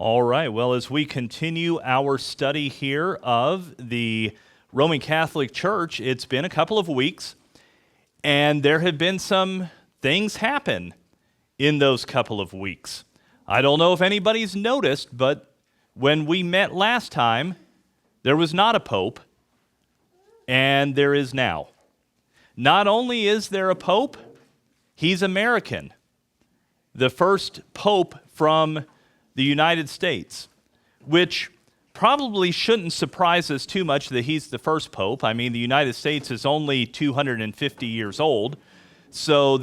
All right, well, as we continue our study here of the Roman Catholic Church, it's been a couple of weeks, and there have been some things happen in those couple of weeks. I don't know if anybody's noticed, but when we met last time, there was not a pope, and there is now. Not only is there a pope, he's American. The first pope from the United States, which probably shouldn't surprise us too much that he's the first pope. I mean, the United States is only 250 years old, so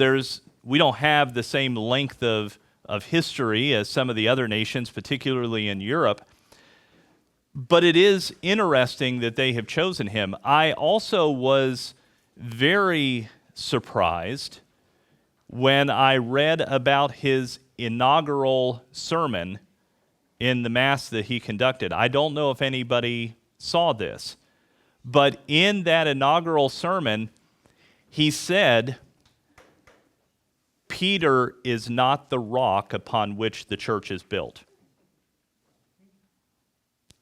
we don't have the same length of history as some of the other nations, particularly in Europe. But it is interesting that they have chosen him. I also was very surprised when I read about his inaugural sermon in the Mass that he conducted. I don't know if anybody saw this, but in that inaugural sermon, he said, Peter is not the rock upon which the church is built.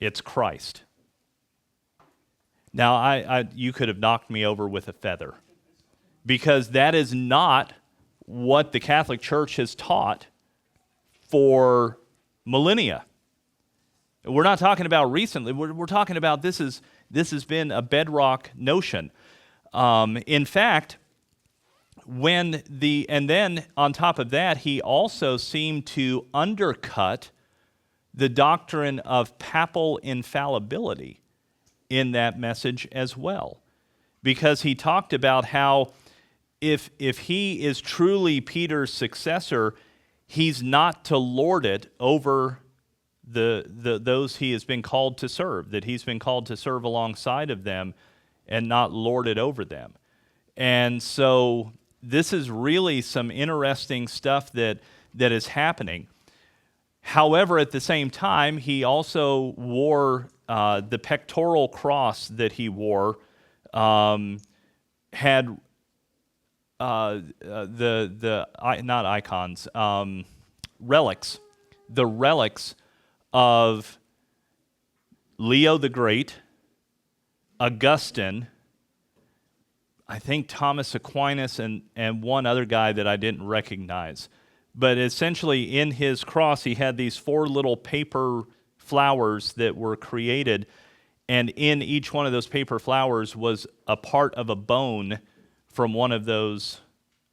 It's Christ. Now, you could have knocked me over with a feather, because that is not what the Catholic Church has taught for millennia. We're not talking about recently. We're talking about this has been a bedrock notion. In fact, and then on top of that, he also seemed to undercut the doctrine of papal infallibility in that message as well, because he talked about how if he is truly Peter's successor, he's not to lord it over those he has been called to serve, that he's been called to serve alongside of them and not lord it over them. And so this is really some interesting stuff that is happening. However, at the same time, he also wore the pectoral cross that he wore had not icons, relics, the relics of Leo the Great, Augustine, I think Thomas Aquinas, and one other guy that I didn't recognize. But essentially in his cross, he had these 4 little paper flowers that were created, and in each one of those paper flowers was a part of a bone from one of those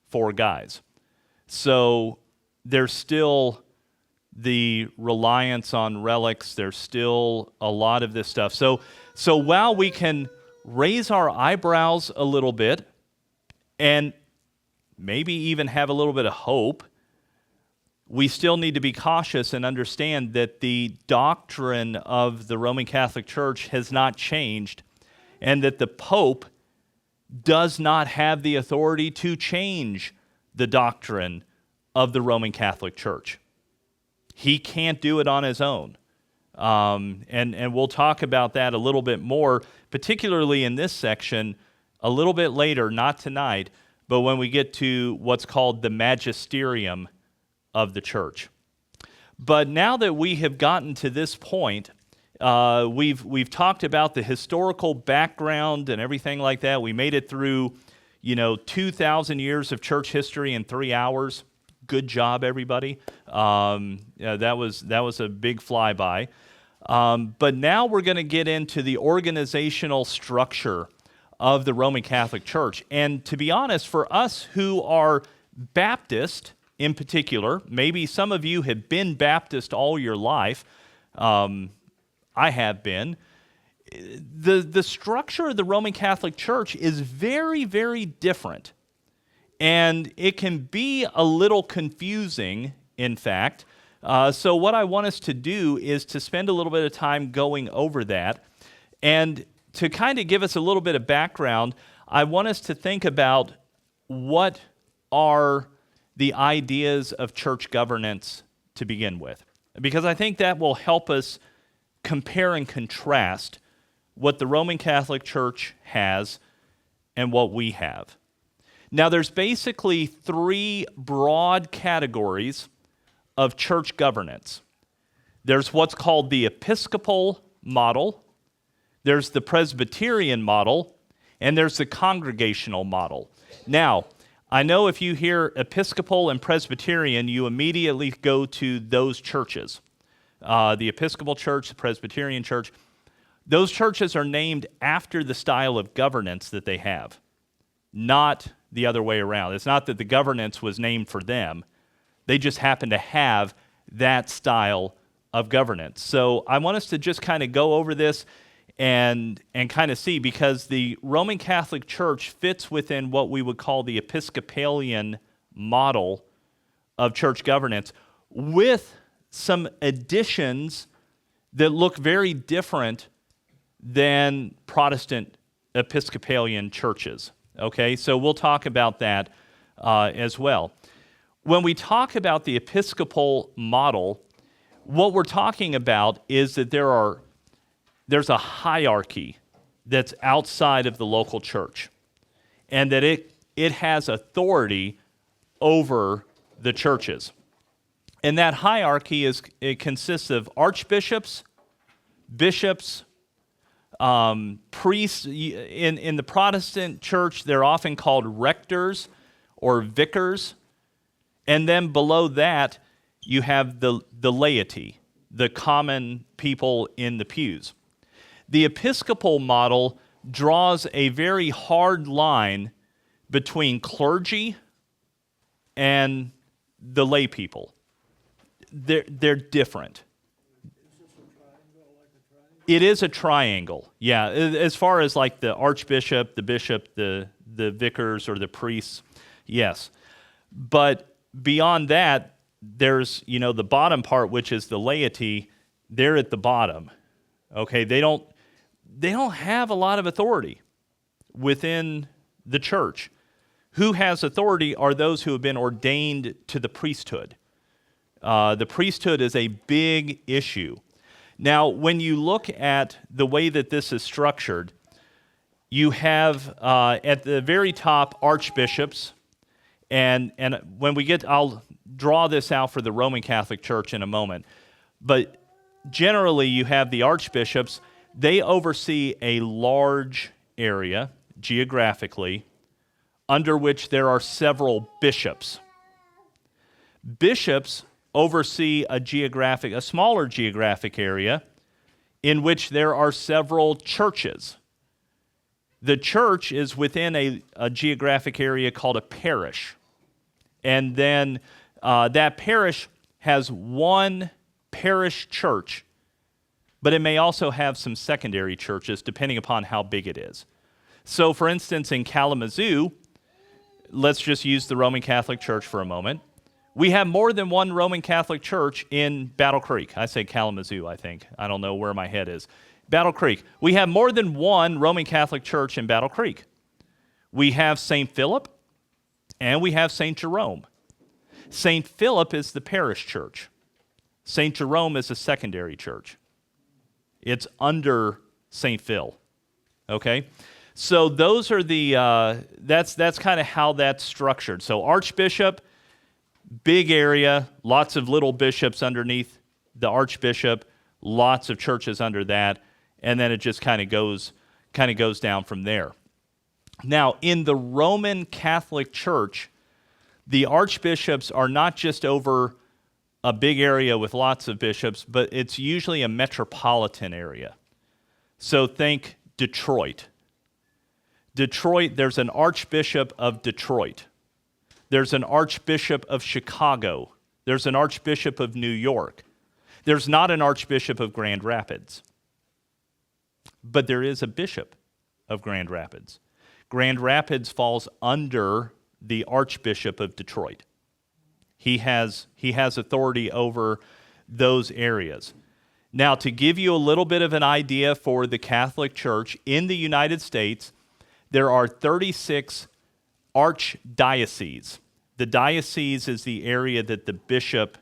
4 guys. So there's still the reliance on relics. There's still a lot of this stuff. So while we can raise our eyebrows a little bit and maybe even have a little bit of hope, we still need to be cautious and understand that the doctrine of the Roman Catholic Church has not changed, and that the Pope does not have the authority to change the doctrine of the Roman Catholic Church. He can't do it on his own. And we'll talk about that a little bit more, particularly in this section, a little bit later, not tonight, but when we get to what's called the magisterium of the church. But now that we have gotten to this point, we've talked about the historical background and everything like that. We made it through, 2,000 years of church history in 3 hours. Good job, everybody. That was a big flyby. But now we're going to get into the organizational structure of the Roman Catholic Church. And to be honest, for us who are Baptist in particular, maybe some of you have been Baptist all your life. I have been. The structure of the Roman Catholic Church is very, very different. And it can be a little confusing, in fact. So what I want us to do is to spend a little bit of time going over that. And to kind of give us a little bit of background, I want us to think about what are the ideas of church governance to begin with. Because I think that will help us compare and contrast what the Roman Catholic Church has and what we have. Now, there's basically 3 broad categories of church governance. There's what's called the Episcopal model, there's the Presbyterian model, and there's the Congregational model. Now, I know if you hear Episcopal and Presbyterian, you immediately go to those churches. The Episcopal Church, the Presbyterian Church, those churches are named after the style of governance that they have, not the other way around. It's not that the governance was named for them. They just happen to have that style of governance. So I want us to just kind of go over this and kind of see, because the Roman Catholic Church fits within what we would call the Episcopalian model of church governance, with some additions that look very different than Protestant Episcopalian churches. Okay, so we'll talk about that as well. When we talk about the Episcopal model, what we're talking about is that there's a hierarchy that's outside of the local church, and that it has authority over the churches. And that hierarchy it consists of archbishops, bishops, priests. In the Protestant church, they're often called rectors or vicars. And then below that, you have the laity, the common people in the pews. The Episcopal model draws a very hard line between clergy and the lay people. They're different. It is a triangle, yeah. As far as like the archbishop, the bishop, the vicars, or the priests, yes. But beyond that, there's, the bottom part, which is the laity. They're at the bottom. Okay, they don't have a lot of authority within the church. Who has authority are those who have been ordained to the priesthood. The priesthood is a big issue. Now, when you look at the way that this is structured, you have at the very top archbishops, and when we get, I'll draw this out for the Roman Catholic Church in a moment, but generally you have the archbishops. They oversee a large area geographically, under which there are several bishops. Bishops oversee a smaller geographic area in which there are several churches. The church is within a geographic area called a parish. And then that parish has one parish church, but it may also have some secondary churches depending upon how big it is. So for instance, in Kalamazoo, let's just use the Roman Catholic Church for a moment. We have more than one Roman Catholic Church in Battle Creek. I say Kalamazoo, I think. I don't know where my head is. Battle Creek. We have more than one Roman Catholic Church in Battle Creek. We have St. Philip and we have St. Jerome. St. Philip is the parish church. St. Jerome is a secondary church. It's under St. Phil. Okay? So those are that's kind of how that's structured. So archbishop, big area, lots of little bishops underneath the archbishop, lots of churches under that, and then it just kind of goes down from there. Now, in the Roman Catholic Church, the archbishops are not just over a big area with lots of bishops, but it's usually a metropolitan area. So think Detroit. Detroit, there's an archbishop of Detroit. There's an archbishop of Chicago. There's an archbishop of New York. There's not an archbishop of Grand Rapids. But there is a bishop of Grand Rapids. Grand Rapids falls under the archbishop of Detroit. He has authority over those areas. Now, to give you a little bit of an idea for the Catholic Church, in the United States, there are 36 archdioceses. The diocese is the area that the bishop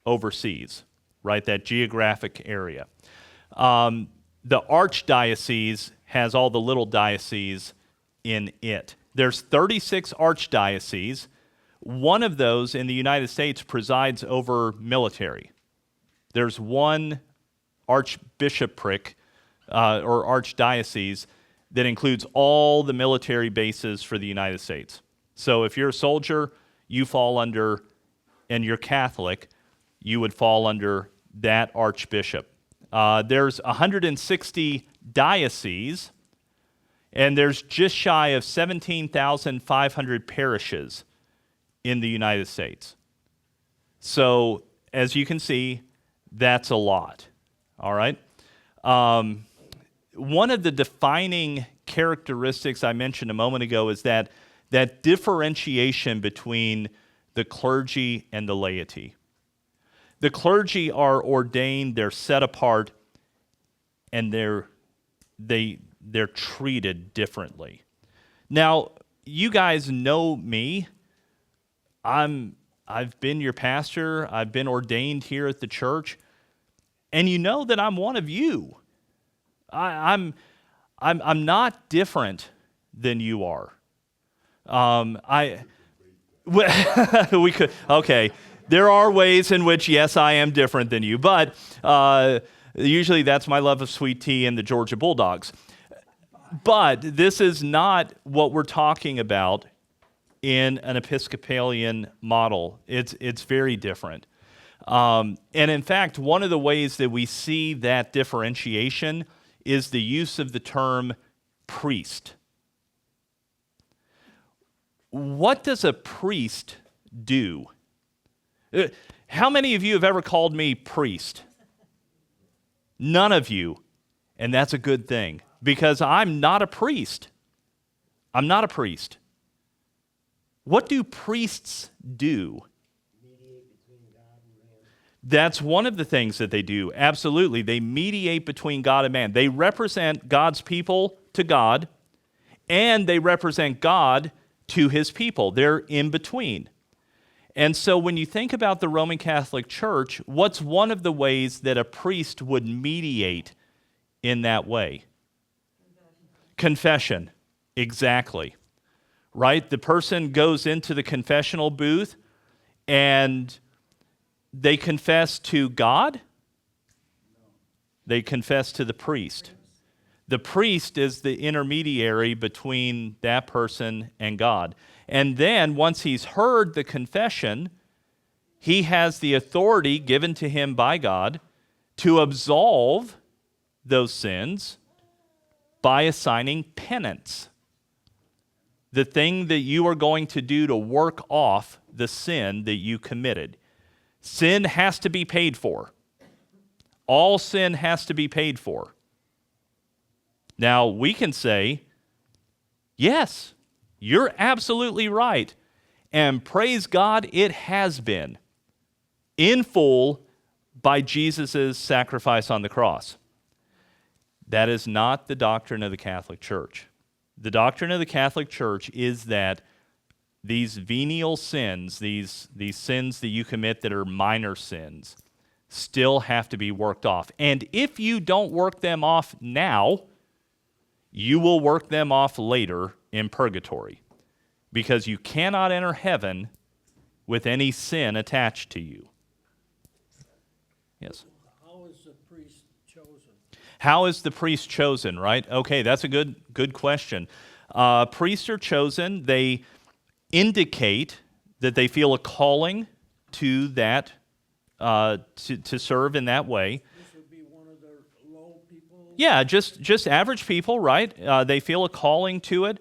oversees, right? That geographic area. The archdiocese has all the little dioceses in it. There's 36 archdioceses. One of those in the United States presides over military. there's one archbishopric or archdiocese that includes all the military bases for the United States. So if you're a soldier, you fall under, and you're Catholic, you would fall under that archbishop. There's 160 dioceses, and there's just shy of 17,500 parishes in the United States. So as you can see, that's a lot, all right? One of the defining characteristics I mentioned a moment ago is that differentiation between the clergy and the laity. The clergy are ordained, they're set apart, and they're treated differently. Now, you guys know me. I've been your pastor. I've been ordained here at the church, and you know that I'm one of you. I'm not different than you are. We could, okay. There are ways in which, yes, I am different than you, but usually that's my love of sweet tea and the Georgia Bulldogs. But this is not what we're talking about in an Episcopalian model. It's very different. And in fact, one of the ways that we see that differentiation is the use of the term priest. What does a priest do? How many of you have ever called me priest? None of you. And that's a good thing, because I'm not a priest. I'm not a priest. What do priests do? Mediate between God and man. That's one of the things that they do. Absolutely. They mediate between God and man. They represent God's people to God, and they represent God to his people. They're in between. And so when you think about the Roman Catholic Church, what's one of the ways that a priest would mediate in that way? Confession. Exactly. Right? The person goes into the confessional booth and they confess to God. They confess to the priest. The priest is the intermediary between that person and God. And then once he's heard the confession, he has the authority given to him by God to absolve those sins by assigning penance. The thing that you are going to do to work off the sin that you committed. Sin has to be paid for. All sin has to be paid for. Now, we can say, yes, you're absolutely right. And praise God, it has been in full by Jesus' sacrifice on the cross. That is not the doctrine of the Catholic Church. The doctrine of the Catholic Church is that these venial sins, these sins that you commit that are minor sins, still have to be worked off. And if you don't work them off now, you will work them off later in purgatory, because you cannot enter heaven with any sin attached to you. Yes? How is the priest chosen? How is the priest chosen, right? Okay, that's a good question. Priests are chosen. They indicate that they feel a calling to that, to serve in that way. This would be one of the low people? Yeah, just average people, right? They feel a calling to it.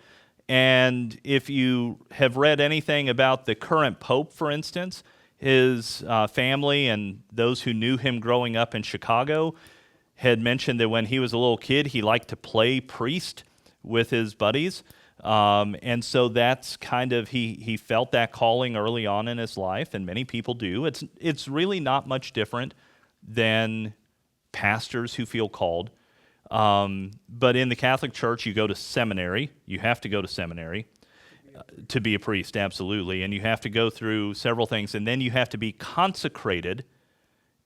And if you have read anything about the current pope, for instance, his family and those who knew him growing up in Chicago had mentioned that when he was a little kid, he liked to play priest with his buddies. And so that's kind of, he felt that calling early on in his life, and many people do. It's really not much different than pastors who feel called. But in the Catholic Church, you go to seminary. You have to go to seminary to be a priest, absolutely. And you have to go through several things. And then you have to be consecrated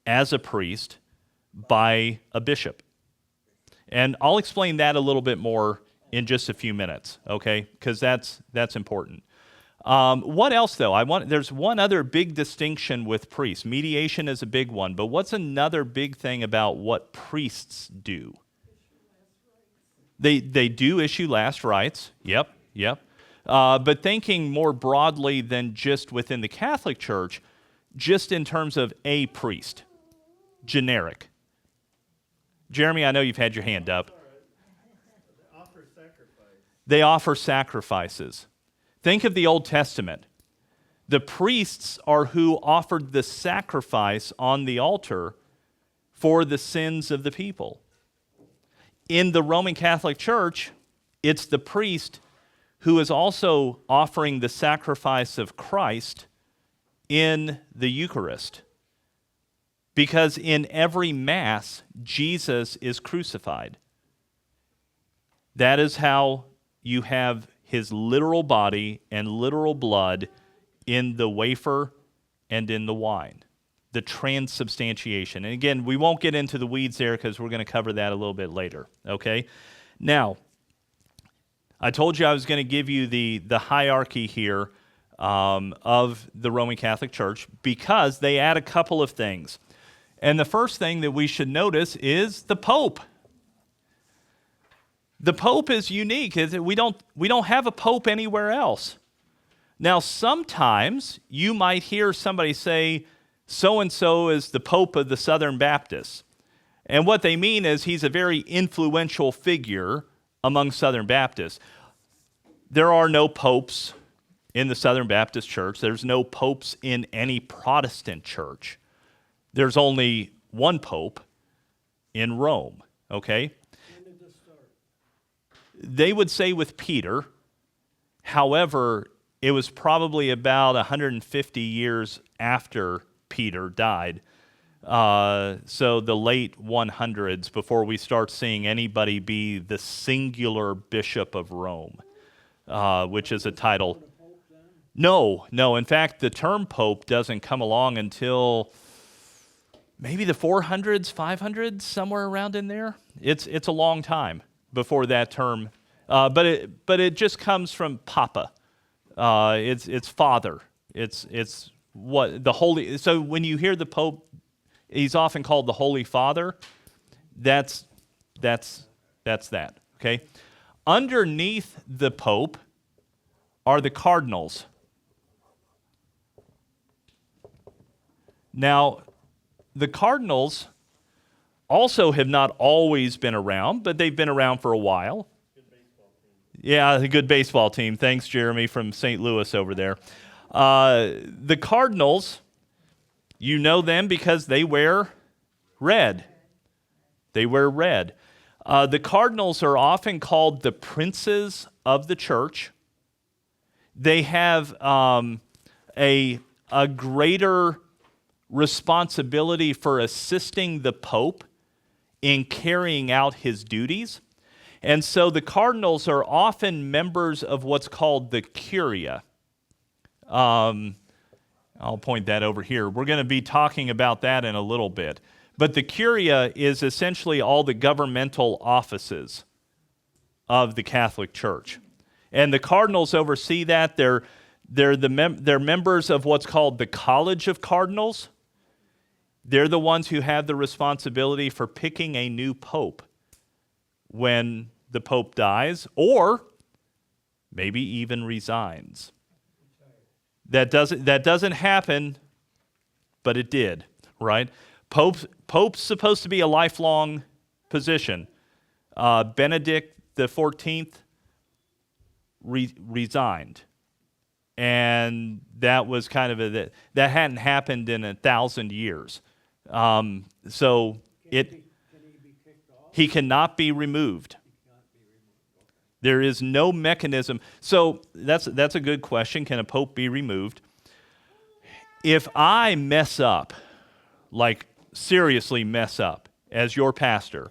as a priest by a bishop. And I'll explain that a little bit more in just a few minutes, okay? Because that's important. What else, though? There's one other big distinction with priests. Mediation is a big one, but what's another big thing about what priests do? They do issue last rites. Yep, yep. But thinking more broadly than just within the Catholic Church, just in terms of a priest, generic. Jeremy, I know you've had your hand up. They offer sacrifices. Think of the Old Testament. The priests are who offered the sacrifice on the altar for the sins of the people. In the Roman Catholic Church, it's the priest who is also offering the sacrifice of Christ in the Eucharist. Because in every Mass, Jesus is crucified. That is how you have his literal body and literal blood in the wafer and in the wine. The transubstantiation. And again, we won't get into the weeds there because we're going to cover that a little bit later. Okay? Now, I told you I was going to give you the hierarchy here of the Roman Catholic Church because they add a couple of things. And the first thing that we should notice is the Pope. The Pope is unique. We don't have a Pope anywhere else. Now, sometimes you might hear somebody say, so-and-so is the Pope of the Southern Baptists. And what they mean is he's a very influential figure among Southern Baptists. There are no popes in the Southern Baptist Church. There's no popes in any Protestant church. There's only one pope in Rome, okay? When did this start? They would say with Peter. However, it was probably about 150 years after Peter died. So the late 100s before we start seeing anybody be the singular Bishop of Rome, which is a title. The Pope then? No. In fact, the term Pope doesn't come along until maybe the 400s, 500s, somewhere around in there. It's a long time before that term, but it just comes from Papa. It's Father. It's what the Holy. So when you hear the Pope, he's often called the Holy Father. That's that. Okay. Underneath the Pope are the cardinals. Now, the cardinals also have not always been around, but they've been around for a while. Yeah, a good baseball team. Thanks, Jeremy, from St. Louis over there. The cardinals, you know them because they wear red. They wear red. The cardinals are often called the princes of the church. They have a greater responsibility for assisting the Pope in carrying out his duties. And so the cardinals are often members of what's called the Curia. I'll point that over here. We're going to be talking about that in a little bit. But the Curia is essentially all the governmental offices of the Catholic Church. And the cardinals oversee that. They're members of what's called the College of Cardinals. They're the ones who have the responsibility for picking a new pope when the pope dies or maybe even resigns. That doesn't happen, but it did, right? Pope's supposed to be a lifelong position. Benedict the 14th resigned. And that was kind of that hadn't happened in 1,000 years. So Can he be kicked off? he cannot be removed. There is no mechanism. So that's a good question. Can a pope be removed? If I mess up, like seriously mess up as your pastor,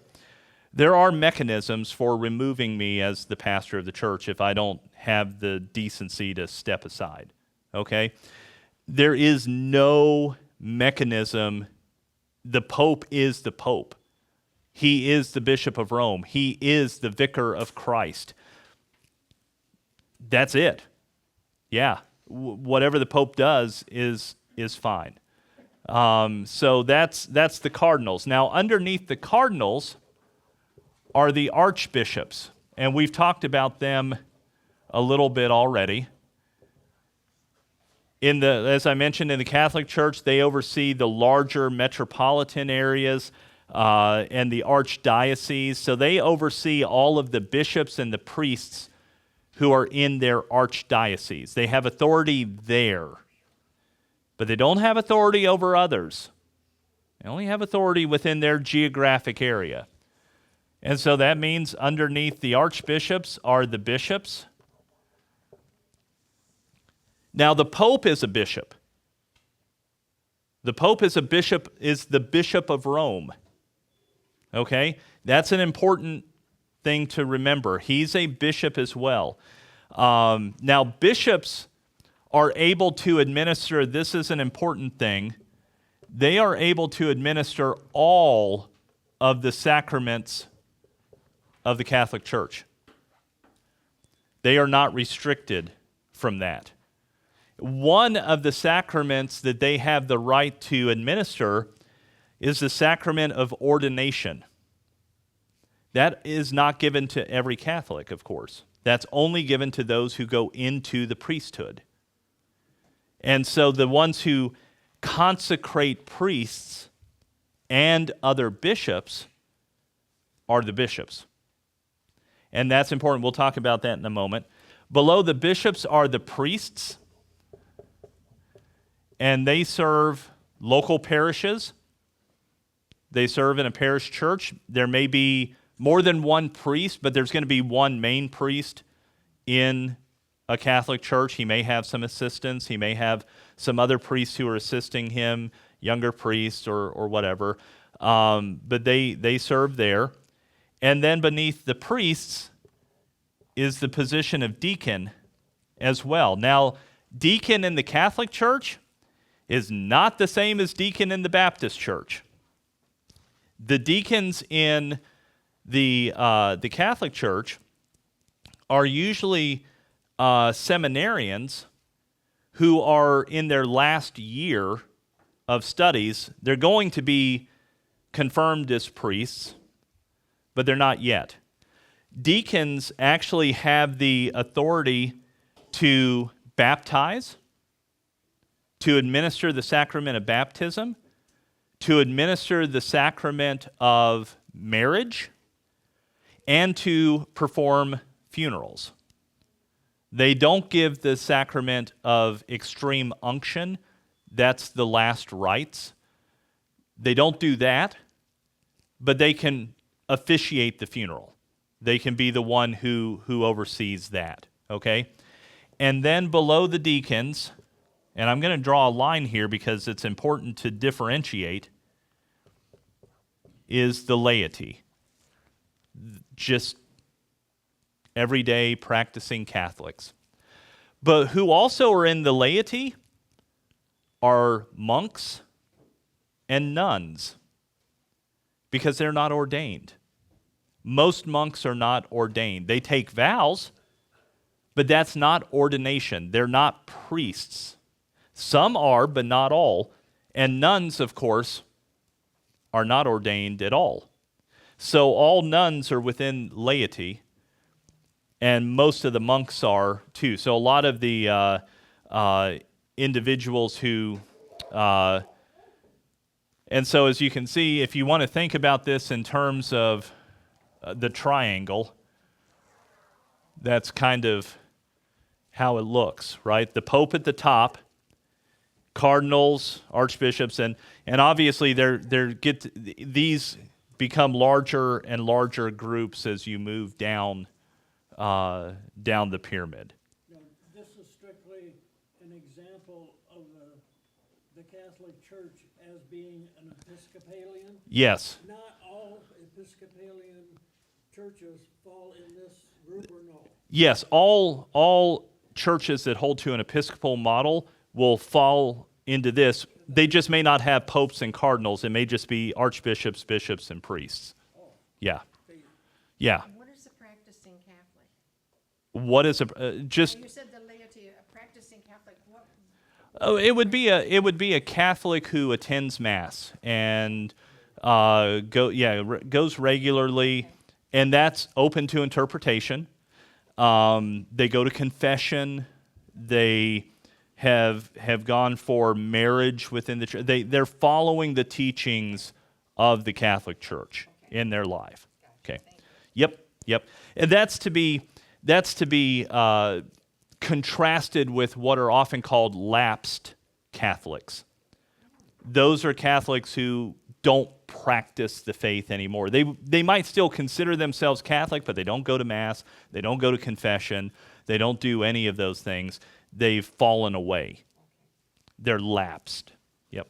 there are mechanisms for removing me as the pastor of the church if I don't have the decency to step aside. Okay? There is no mechanism. The Pope is the Pope. He is the Bishop of Rome. He is the Vicar of Christ. That's it. Yeah. whatever the Pope does is fine. So that's the cardinals. Now, underneath the cardinals are the archbishops, and we've talked about them a little bit already. As I mentioned, in the Catholic Church, they oversee the larger metropolitan areas and the archdiocese. So they oversee all of the bishops and the priests who are in their archdiocese. They have authority there, but they don't have authority over others. They only have authority within their geographic area. And so that means underneath the archbishops are the bishops. Now, the Pope is a bishop. The Pope is the Bishop of Rome. Okay? That's an important thing to remember. He's a bishop as well. Now, bishops are able to administer, this is an important thing, they are able to administer all of the sacraments of the Catholic Church. They are not restricted from that. One of the sacraments that they have the right to administer is the sacrament of ordination. That is not given to every Catholic, of course. That's only given to those who go into the priesthood. And so the ones who consecrate priests and other bishops are the bishops. And that's important. We'll talk about that in a moment. Below the bishops are the priests, and they serve local parishes. They serve in a parish church. There may be more than one priest, but there's going to be one main priest in a Catholic church. He may have some assistants. He may have some other priests who are assisting him, younger priests or whatever. But they serve there. And then beneath the priests is the position of deacon as well. Now, deacon in the Catholic Church is not the same as deacon in the Baptist Church. The deacons in the Catholic Church are usually seminarians who are in their last year of studies. They're going to be confirmed as priests, but they're not yet. Deacons actually have the authority to baptize, to administer the sacrament of baptism, to administer the sacrament of marriage, and to perform funerals. They don't give the sacrament of extreme unction. That's the last rites. They don't do that, but they can officiate the funeral. They can be the one who oversees that, okay? And then below the deacons, and I'm going to draw a line here because it's important to differentiate, is the laity. Just everyday practicing Catholics. But who also are in the laity are monks and nuns, because they're not ordained. Most monks are not ordained. They take vows, but that's not ordination. They're not priests. Some are, but not all. And nuns, of course, are not ordained at all. So all nuns are within laity, and most of the monks are too. So a lot of the individuals who, and so as you can see, if you want to think about this in terms of the triangle, that's kind of how it looks, right? The Pope at the top, cardinals, archbishops, and obviously these become larger and larger groups as you move down the pyramid. Now, this is strictly an example of the Catholic Church as being an Episcopalian. Yes. Not all Episcopalian churches fall in this group, or no? Yes, all churches that hold to an Episcopal model will fall into this. They just may not have popes and cardinals. It may just be archbishops, bishops, and priests. Yeah. Yeah. What is a practicing Catholic? What is You said the laity, a practicing Catholic. Oh, it would be a Catholic who attends Mass and goes regularly, and that's open to interpretation. They go to confession. They have gone for marriage within the church. They're following the teachings of the Catholic Church in their life. Okay. Yep. And that's to be contrasted with what are often called lapsed Catholics. Those are Catholics who don't practice the faith anymore. They might still consider themselves Catholic, but they don't go to Mass, they don't go to confession, they don't do any of those things. They've fallen away. They're lapsed. Yep.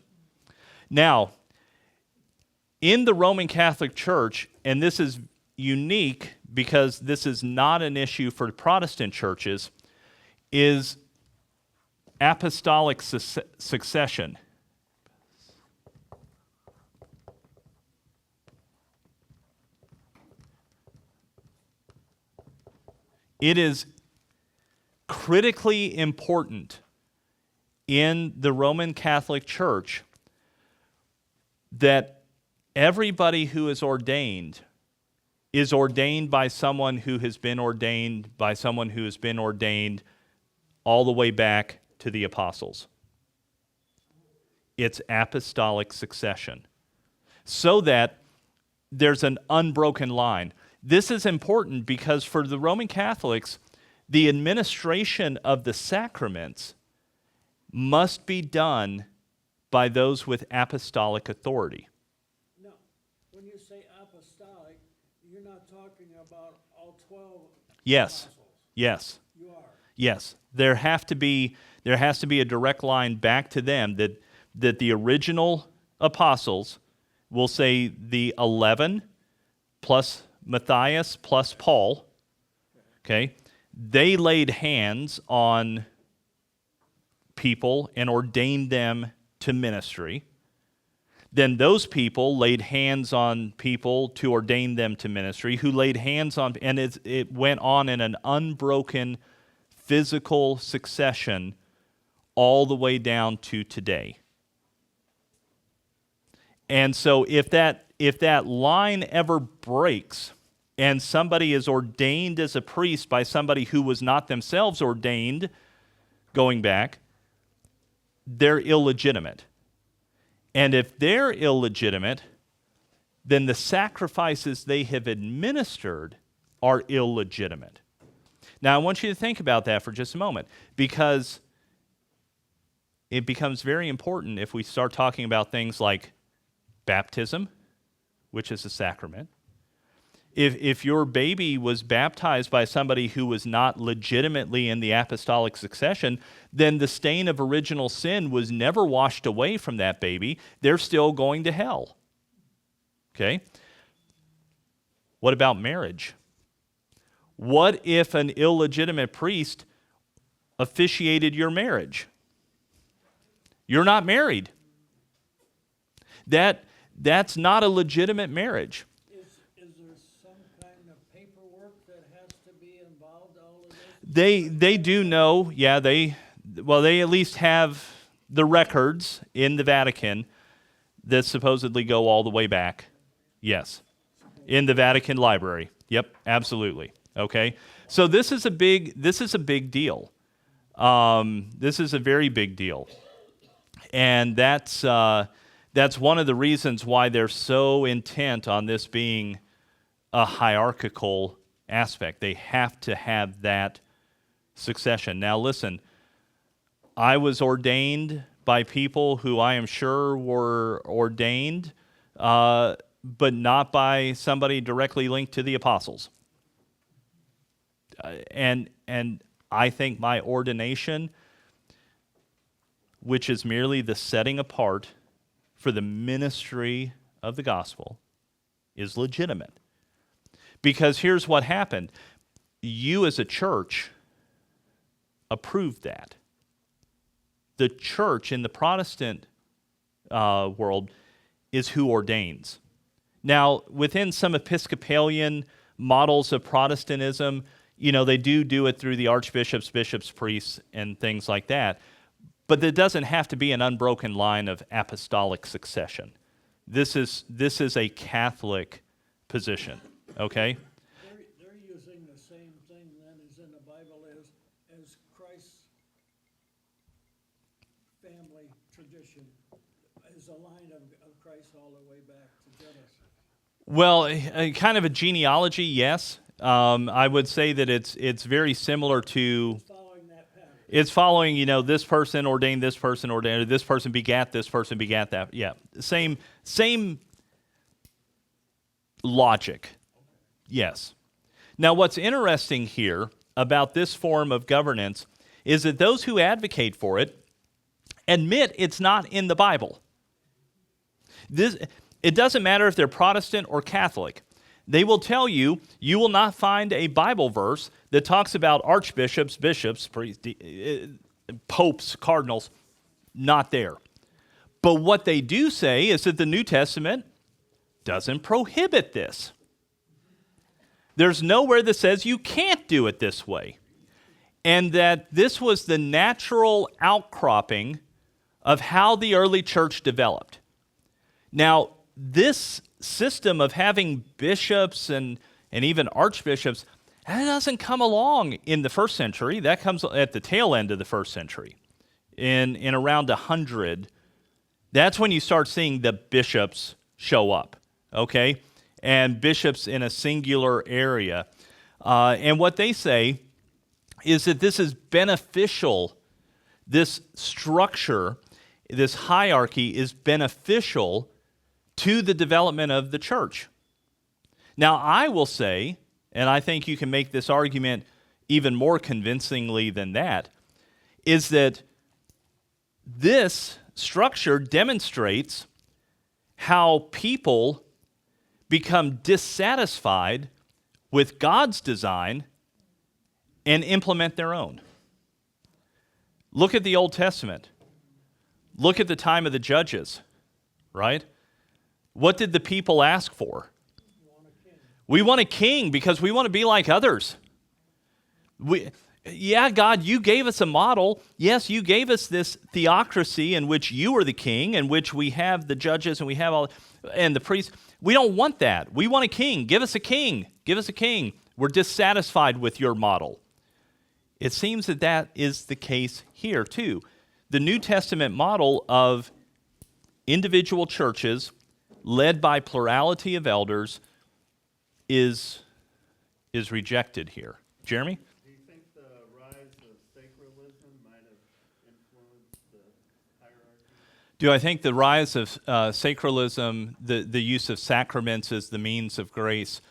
Now, in the Roman Catholic Church, and this is unique because this is not an issue for Protestant churches, is apostolic succession. It is critically important in the Roman Catholic Church that everybody who is ordained by someone who has been ordained by someone who has been ordained all the way back to the apostles. It's apostolic succession, so that there's an unbroken line. This is important because for the Roman Catholics, the administration of the sacraments must be done by those with apostolic authority. No, when you say apostolic, you're not talking about all 12 Yes. apostles. Yes. You are. Yes. There has to be a direct line back to them that the original apostles will say the 11 plus Matthias plus Paul, okay, they laid hands on people and ordained them to ministry. Then those people laid hands on people to ordain them to ministry, who laid hands on, and it went on in an unbroken physical succession all the way down to today. And so if that line ever breaks and somebody is ordained as a priest by somebody who was not themselves ordained going back, they're illegitimate. And if they're illegitimate, then the sacrifices they have administered are illegitimate. Now, I want you to think about that for just a moment, because it becomes very important if we start talking about things like baptism, which is a sacrament. If your baby was baptized by somebody who was not legitimately in the apostolic succession, then the stain of original sin was never washed away from that baby. They're still going to hell. Okay? What about marriage? What if an illegitimate priest officiated your marriage? You're not married. That's not a legitimate marriage. Is there some kind of paperwork that has to be involved all of this? They do know, yeah, they at least have the records in the Vatican that supposedly go all the way back. Yes. In the Vatican Library. Yep, absolutely. Okay. So this is a big deal. This is a very big deal. And that's one of the reasons why they're so intent on this being a hierarchical aspect. They have to have that succession. Now listen, I was ordained by people who I am sure were ordained, but not by somebody directly linked to the apostles. And I think my ordination, which is merely the setting apart for the ministry of the gospel, is legitimate. Because here's what happened. You as a church approved that. The church in the Protestant world is who ordains. Now, within some Episcopalian models of Protestantism, they do it through the archbishops, bishops, priests, and things like that. but there doesn't have to be an unbroken line of apostolic succession. This is a Catholic position, okay? They're using the same thing then as in the Bible as Christ's family tradition, as a line of Christ all the way back to Genesis. Well, kind of a genealogy, yes. I would say that it's very similar to. Following that pattern. It's following, this person ordained, this person ordained, or this person begat that. Yeah, same logic. Yes. Now, what's interesting here about this form of governance is that those who advocate for it admit it's not in the Bible. It doesn't matter if they're Protestant or Catholic. They will tell you, you will not find a Bible verse that talks about archbishops, bishops, priests, popes, cardinals. Not there. But what they do say is that the New Testament doesn't prohibit this. There's nowhere that says you can't do it this way. And that this was the natural outcropping of how the early church developed. Now, this system of having bishops and even archbishops, that doesn't come along in the first century. That comes at the tail end of the first century. In around 100, that's when you start seeing the bishops show up, okay? And bishops in a singular area. And what they say is that this is beneficial. This structure, this hierarchy is beneficial to the development of the church. Now, I will say, and I think you can make this argument even more convincingly than that, is that this structure demonstrates how people become dissatisfied with God's design and implement their own. Look at the Old Testament. Look at the time of the judges, right? What did the people ask for? We want a king because we want to be like others. God, you gave us a model. Yes, you gave us this theocracy in which you are the king, in which we have the judges and we have and the priests. We don't want that. We want a king. Give us a king. Give us a king. We're dissatisfied with your model. It seems that is the case here too. The New Testament model of individual churches led by plurality of elders is rejected here. Jeremy? Do you think the rise of sacralism might have influenced the hierarchy? Do I think the rise of sacralism, the use of sacraments as the means of grace,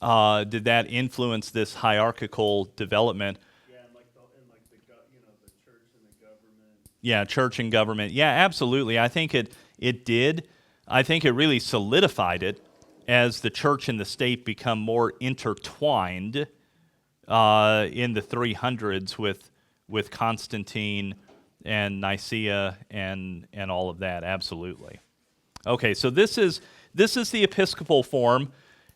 did that influence this hierarchical development? Yeah, and the church and the government. Yeah, church and government. Yeah, absolutely. I think it did. I think it really solidified it as the church and the state become more intertwined in the 300s with Constantine and Nicaea and all of that. Absolutely. Okay, so this is the Episcopal form,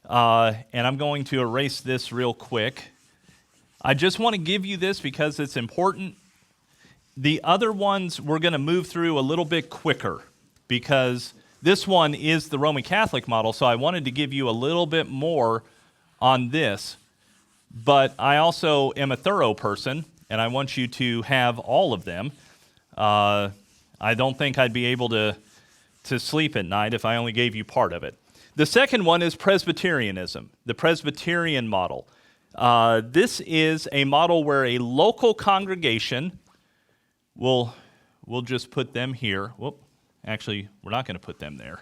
and I'm going to erase this real quick. I just want to give you this because it's important. The other ones we're going to move through a little bit quicker because this one is the Roman Catholic model, so I wanted to give you a little bit more on this. But I also am a thorough person, and I want you to have all of them. I don't think I'd be able to sleep at night if I only gave you part of it. The second one is Presbyterianism, the Presbyterian model. This is a model where a local congregation we'll just put them here. Whoop. Actually, we're not going to put them there.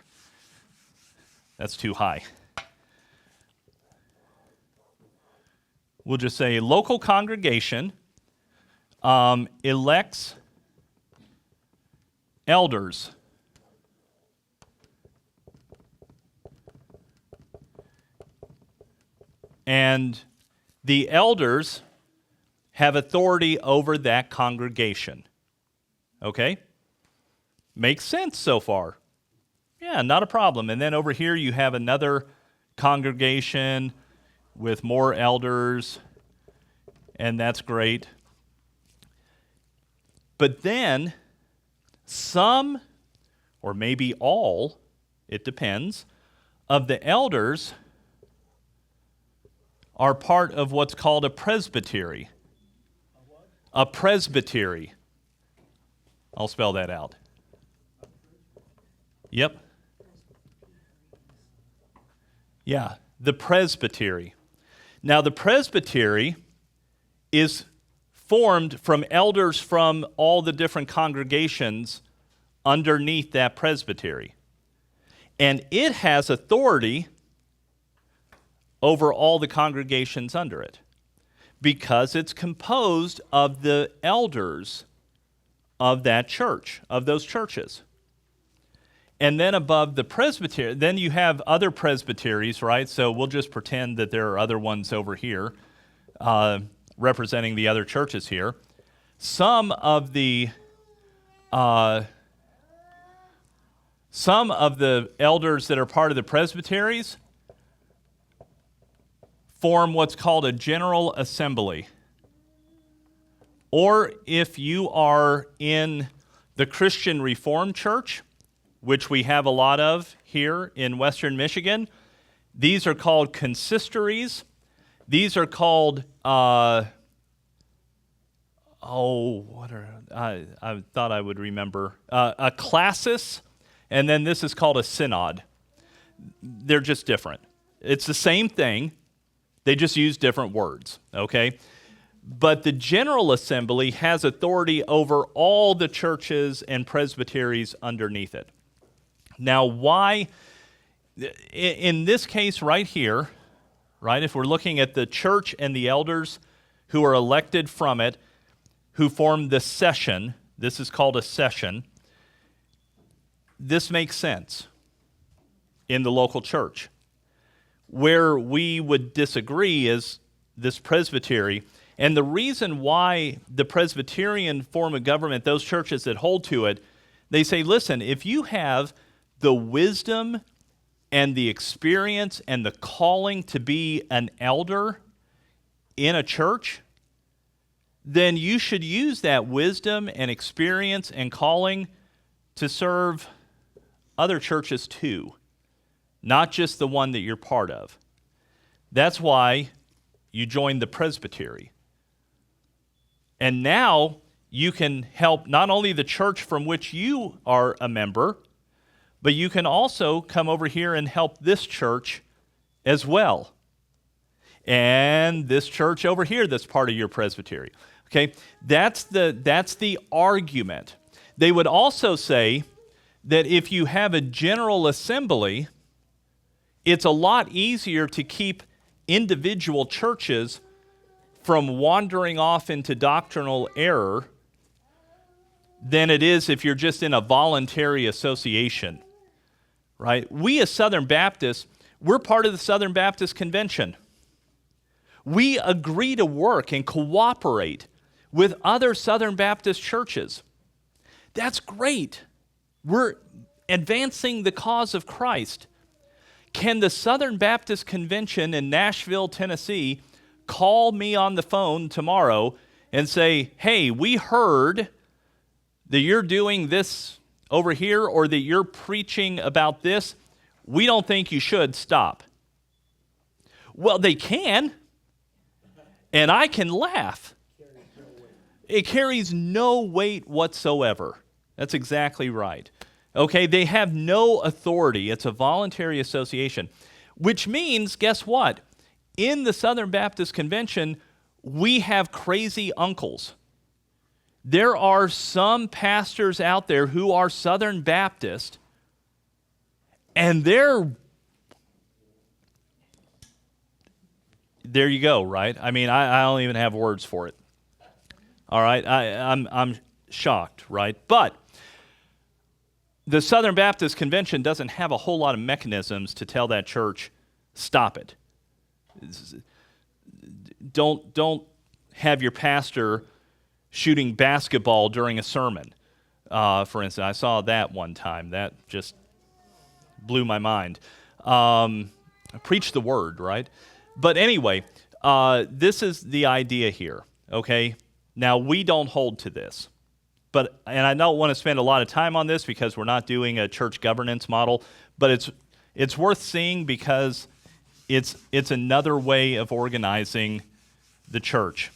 That's too high. We'll just say local congregation elects elders. And the elders have authority over that congregation. Okay? Makes sense so far. Yeah, not a problem. And then over here you have another congregation with more elders, and that's great. But then some, or maybe all, it depends, of the elders are part of what's called a presbytery. A presbytery. I'll spell that out. Yep. Yeah, the presbytery. Now, the presbytery is formed from elders from all the different congregations underneath that presbytery. And it has authority over all the congregations under it because it's composed of the elders of that church, of those churches. And then above the presbytery, then you have other presbyteries, right? So we'll just pretend that there are other ones over here representing the other churches here. Some of the elders that are part of the presbyteries form what's called a general assembly. Or if you are in the Christian Reformed Church, which we have a lot of here in Western Michigan, these are called consistories. These are called, I thought I would remember, a classis, and then this is called a synod. They're just different. It's the same thing. They just use different words, okay? But the General Assembly has authority over all the churches and presbyteries underneath it. Now, why, in this case right here, right, if we're looking at the church and the elders who are elected from it, who form the session, this is called a session, this makes sense in the local church. Where we would disagree is this presbytery. And the reason why the Presbyterian form of government, those churches that hold to it, they say, listen, if you have the wisdom and the experience and the calling to be an elder in a church, then you should use that wisdom and experience and calling to serve other churches too, not just the one that you're part of. That's why you join the presbytery. And now you can help not only the church from which you are a member, but you can also come over here and help this church as well. And this church over here that's part of your presbytery. Okay? That's the argument. They would also say that if you have a general assembly, it's a lot easier to keep individual churches from wandering off into doctrinal error than it is if you're just in a voluntary association, right? We as Southern Baptists, we're part of the Southern Baptist Convention. We agree to work and cooperate with other Southern Baptist churches. That's great. We're advancing the cause of Christ. Can the Southern Baptist Convention in Nashville, Tennessee, call me on the phone tomorrow and say, hey, we heard that you're doing this over here or that you're preaching about this. We don't think you should stop. Well, they can, and I can laugh. It carries no weight whatsoever. That's exactly right. Okay, they have no authority. It's a voluntary association, which means, guess what? In the Southern Baptist Convention, we have crazy uncles. There are some pastors out there who are Southern Baptist, and there you go, right? I mean, I don't even have words for it. All right, I'm shocked, right? But the Southern Baptist Convention doesn't have a whole lot of mechanisms to tell that church, stop it. Don't have your pastor shooting basketball during a sermon. For instance, I saw that one time. That just blew my mind. Preach the word, right? But anyway, this is the idea here, okay? Now, we don't hold to this and I don't want to spend a lot of time on this because we're not doing a church governance model, but it's worth seeing because it's another way of organizing the church.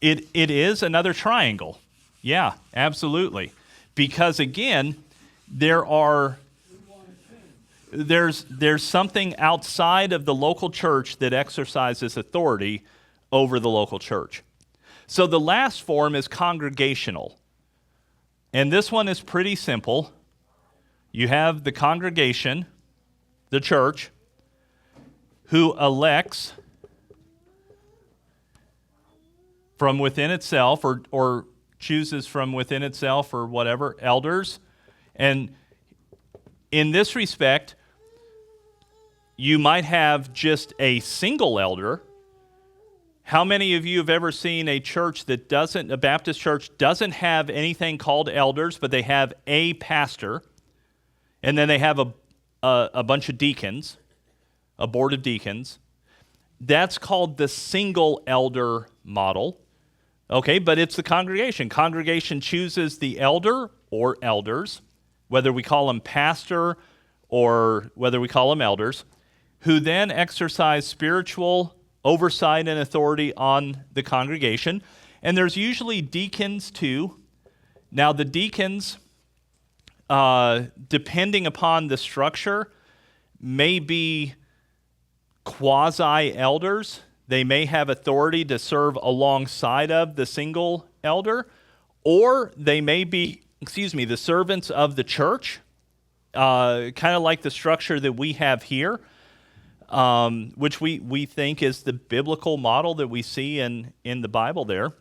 It is another triangle. Yeah, absolutely. Because again, there's something outside of the local church that exercises authority over the local church. So the last form is congregational. And this one is pretty simple. You have the congregation, the church, who elects from within itself or chooses from within itself or whatever, elders. And in this respect, you might have just a single elder. How many of you have ever seen a church that a Baptist church doesn't have anything called elders, but they have a pastor, and then they have a bunch of deacons, a board of deacons? That's called the single elder model. Okay, but it's the congregation. Congregation chooses the elder or elders, whether we call them pastor or whether we call them elders, who then exercise spiritual oversight and authority on the congregation. And there's usually deacons too. Now the deacons, depending upon the structure, may be quasi-elders. They may have authority to serve alongside of the single elder, or they may be, the servants of the church, kind of like the structure that we have here, which we think is the biblical model that we see in the Bible there.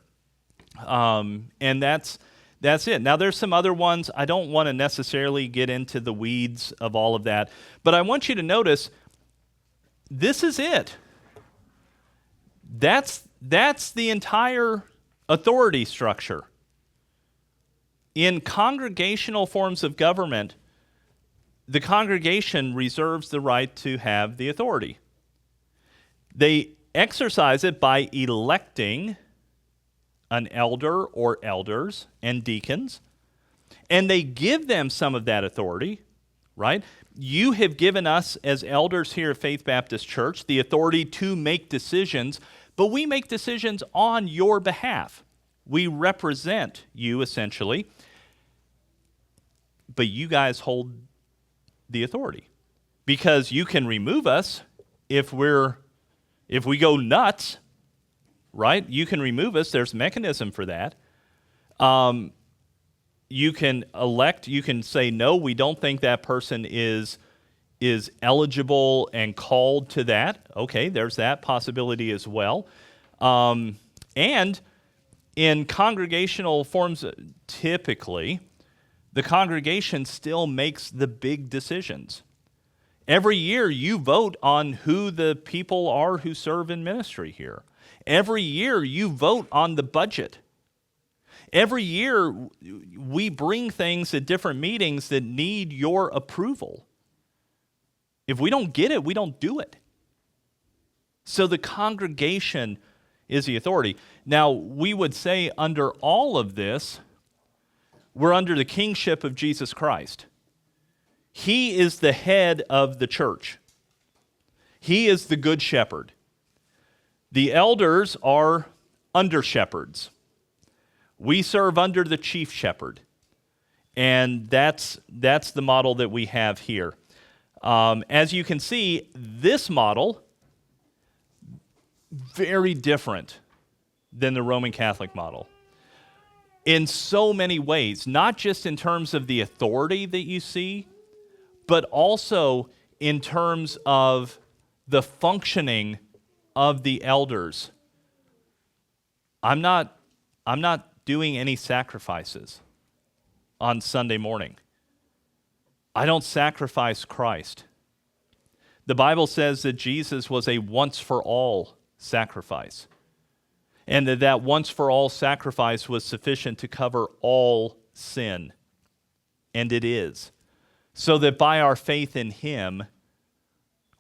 And that's it. Now, there's some other ones. I don't want to necessarily get into the weeds of all of that, but I want you to notice this is it. That's the entire authority structure. In congregational forms of government, the congregation reserves the right to have the authority. They exercise it by electing an elder or elders and deacons, and they give them some of that authority, right? You have given us as elders here at Faith Baptist Church the authority to make decisions, but we make decisions on your behalf. We represent you essentially, but you guys hold the authority because you can remove us if we go nuts, right? You can remove us. There's a mechanism for that. You can elect, you can say, no, we don't think that person is eligible and called to that. Okay, there's that possibility as well. And in congregational forms, typically, the congregation still makes the big decisions. Every year you vote on who the people are who serve in ministry here. Every year you vote on the budget. Every year we bring things at different meetings that need your approval. If we don't get it, we don't do it. So the congregation is the authority. Now, we would say under all of this, we're under the kingship of Jesus Christ. He is the head of the church. He is the good shepherd. The elders are under shepherds. We serve under the chief shepherd. And that's the model that we have here. As you can see, this model, very different than the Roman Catholic model. In so many ways, not just in terms of the authority that you see, but also in terms of the functioning of the elders. I'm not doing any sacrifices on Sunday morning. I don't sacrifice Christ. The Bible says that Jesus was a once-for-all sacrifice, and that once-for-all sacrifice was sufficient to cover all sin, and it is. So that by our faith in Him,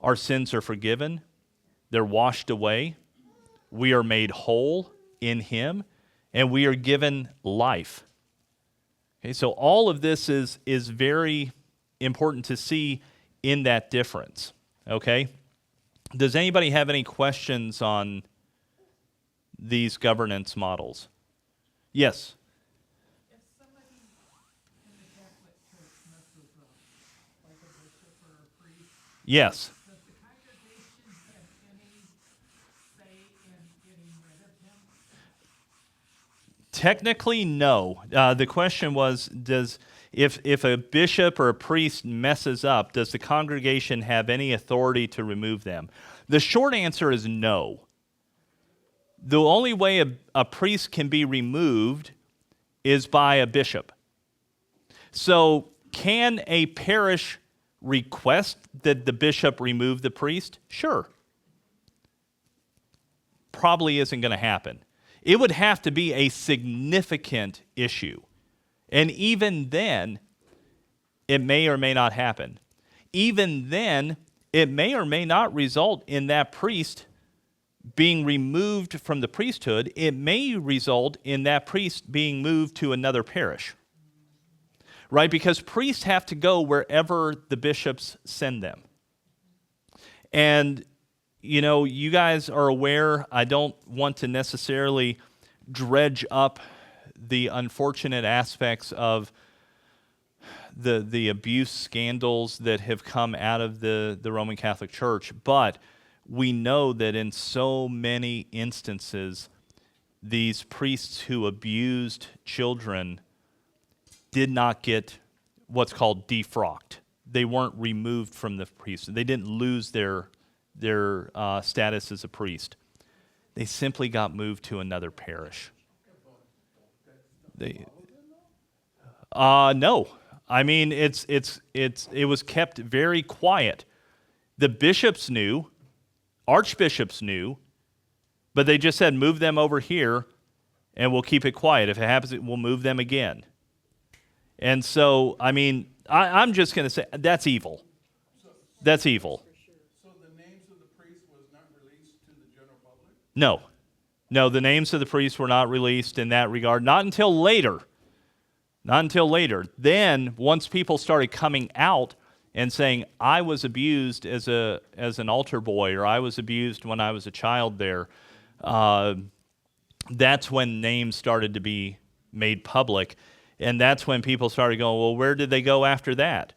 our sins are forgiven, they're washed away, we are made whole in Him, and we are given life. Okay, so all of this is very important to see in that difference. Okay? Does anybody have any questions on these governance models? Yes. If somebody in the Catholic Church messes up, like a bishop or a priest, Yes. does the congregation have any say in getting rid of him? Technically, no. The question was, if a bishop or a priest messes up, does the congregation have any authority to remove them? The short answer is no. The only way a priest can be removed is by a bishop. So, can a parish request that the bishop remove the priest? Sure. Probably isn't going to happen. It would have to be a significant issue. And even then, it may or may not happen. Even then, it may or may not result in that priest being removed from the priesthood. It may result in that priest being moved to another parish. Right? Because priests have to go wherever the bishops send them. And, you know, you guys are aware, I don't want to necessarily dredge up the unfortunate aspects of the abuse scandals that have come out of the Roman Catholic Church, but we know that in so many instances, these priests who abused children did not get what's called defrocked. They weren't removed from the priesthood. They didn't lose their status as a priest. They simply got moved to another parish. No. I mean, it was kept very quiet. The bishops knew, archbishops knew, but they just said, move them over here, and we'll keep it quiet. If it happens, we'll move them again. And so, I mean, I'm just going to say, that's evil. That's evil. So the names of the priests was not released to the general public? No. No, the names of the priests were not released in that regard. Not until later. Not until later. Then, once people started coming out and saying, I was abused as an altar boy, or I was abused when I was a child there, that's when names started to be made public. And that's when people started going, well, where did they go after that?